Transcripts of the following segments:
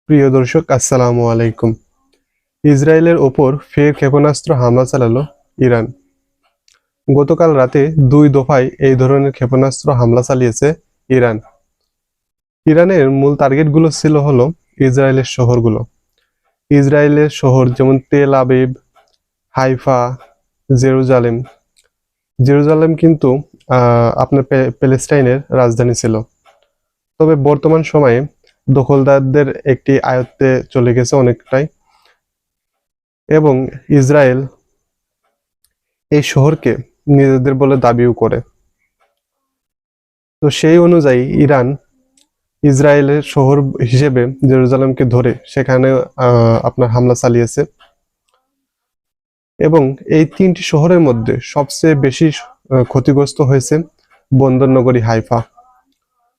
প্রিয় দর্শক, আসসালামু আলাইকুম। ইসরায়েলের ওপর ফের ক্ষেপণাস্ত্র হামলা চালালো ইরান। গতকাল রাতে দুই দফায় এই ধরনের ক্ষেপণাস্ত্র হামলা চালিয়েছে ইরান। ইরানের মূল টার্গেটগুলো ছিল হলো ইসরায়েলের শহরগুলো। ইসরায়েলের শহর যেমন Tel Aviv, Haifa, Jerusalem. Jerusalem কিন্তু আপনার প্যালেস্টাইনের রাজধানী ছিল। তবে বর্তমান সময়ে দখলদারদের একটি আয়ত্তে চলে গেছে অনেকটাই, এবং ইসরায়েল এই শহরকে নিজেদের বলে দাবিও করে। তো সেই অনুযায়ী ইরান ইসরায়েলের শহর হিসেবে জেরুজালেমকে ধরে সেখানে আপনার হামলা চালিয়েছে। এবং এই তিনটি শহরের মধ্যে সবচেয়ে বেশি ক্ষতিগ্রস্ত হয়েছে বন্দর নগরী হাইফা।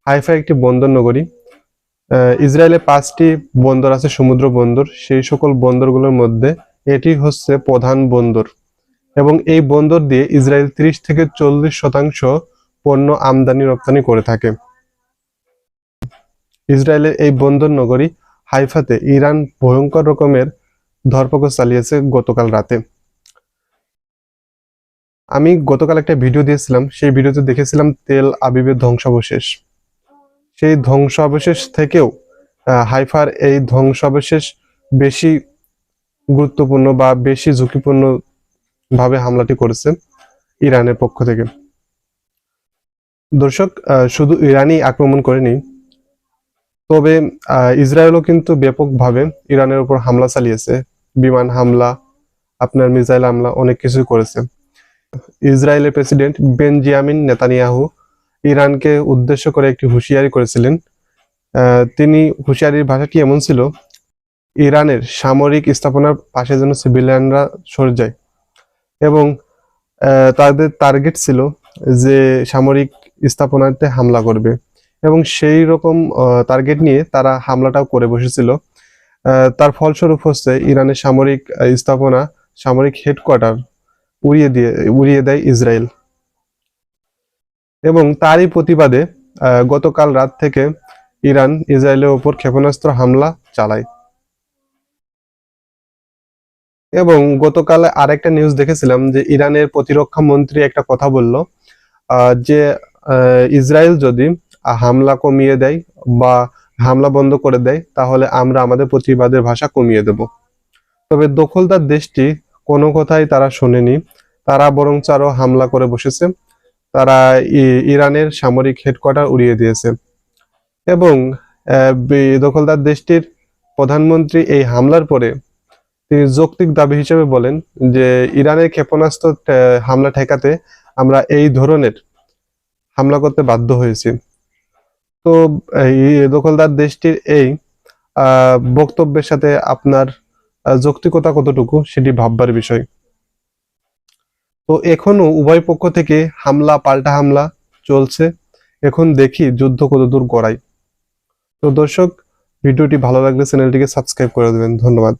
হাইফা একটি বন্দর নগরী। ইসরায়েলে 5টি বন্দর আছে, সমুদ্র বন্দর। সেই সকল বন্দরগুলোর মধ্যে এটি হচ্ছে প্রধান বন্দর, এবং এই বন্দর দিয়ে ইসরায়েল 30 থেকে 40% পণ্য আমদানি রপ্তানি করে থাকে। ইসরায়েলের এই বন্দর নগরী হাইফাতে ইরান ভয়ঙ্কর রকমের ধরপাকড় চালিয়েছে গতকাল রাতে। আমি গতকাল একটা ভিডিও দিয়েছিলাম, সেই ভিডিওতে দেখেছিলাম তেল আবিবের ধ্বংসাবশেষ। সেই ধ্বংসাবশেষ থেকেও হাইফার এই ধ্বংসাবশেষ বেশি গুরুত্বপূর্ণ বা বেশি ঝুঁকিপূর্ণ ভাবে হামলাটি করেছে ইরানের পক্ষ থেকে। দর্শক, শুধু ইরানই আক্রমণ করেনি, তবে ইসরায়েলও কিন্তু ব্যাপকভাবে ইরানের উপর হামলা চালিয়েছে। বিমান হামলা, আপনার মিসাইল হামলা, অনেক কিছু করেছে। ইসরায়েলের প্রেসিডেন্ট বেনজামিন নেতানিয়াহু ইরানকে উদ্দেশ্য করে একটি হুঁশিয়ারি করেছিলেন। তিনি হুঁশিয়ারির ভাষাটি এমন ছিল, ইরানের সামরিক স্থাপনার পাশে যেন সিভিলিয়ানরা সরে যায়, এবং তাদের টার্গেট ছিল যে সামরিক স্থাপনাতে হামলা করবে, এবং সেই রকম টার্গেট নিয়ে তারা হামলাটাও করে বসেছিল। তার ফলস্বরূপ হচ্ছে ইরানের সামরিক স্থাপনা, সামরিক হেডকোয়ার্টার উড়িয়ে দেয় ইসরায়েল। এবং তারই প্রতিবাদে গতকাল রাত থেকে ইরান ইসরায়েলের ওপর ক্ষেপণাস্ত্র হামলা চালায়। এবং গতকাল আরেকটা নিউজ দেখেছিলাম যে ইরানের প্রতিরক্ষা মন্ত্রী একটা কথা বলল, যে ইসরায়েল যদি হামলা কমিয়ে দেয় বা হামলা বন্ধ করে দেয়, তাহলে আমরা আমাদের প্রতিবাদের ভাষা কমিয়ে দেব। তবে দখলদার দেশটি কোনো কথাই তারা শোনেনি, তারা বরং আরো হামলা করে বসেছে। তারা ইরানের সামরিক হেডকোয়ার্টার উড়িয়ে দিয়েছে, এবং দখলদার দেশটির প্রধানমন্ত্রী এই হামলার পরে তিনি যৌক্তিক দাবি হিসেবে বলেন যে ইরানের ক্ষেপণাস্ত্র হামলা ঠেকাতে আমরা এই ধরনের হামলা করতে বাধ্য হয়েছি। তো এই দখলদার দেশটির এই বক্তব্যের সাথে আপনার যৌক্তিকতা কতটুকু সেটি ভাববার বিষয়। তো এখনো উভয় পক্ষ থেকে হামলা পাল্টা হামলা চলছে। এখন দেখি যুদ্ধ কতদূর গড়ায়। তো দর্শক, ভিডিওটি ভালো লাগলে চ্যানেলটিকে সাবস্ক্রাইব করে দেবেন। ধন্যবাদ।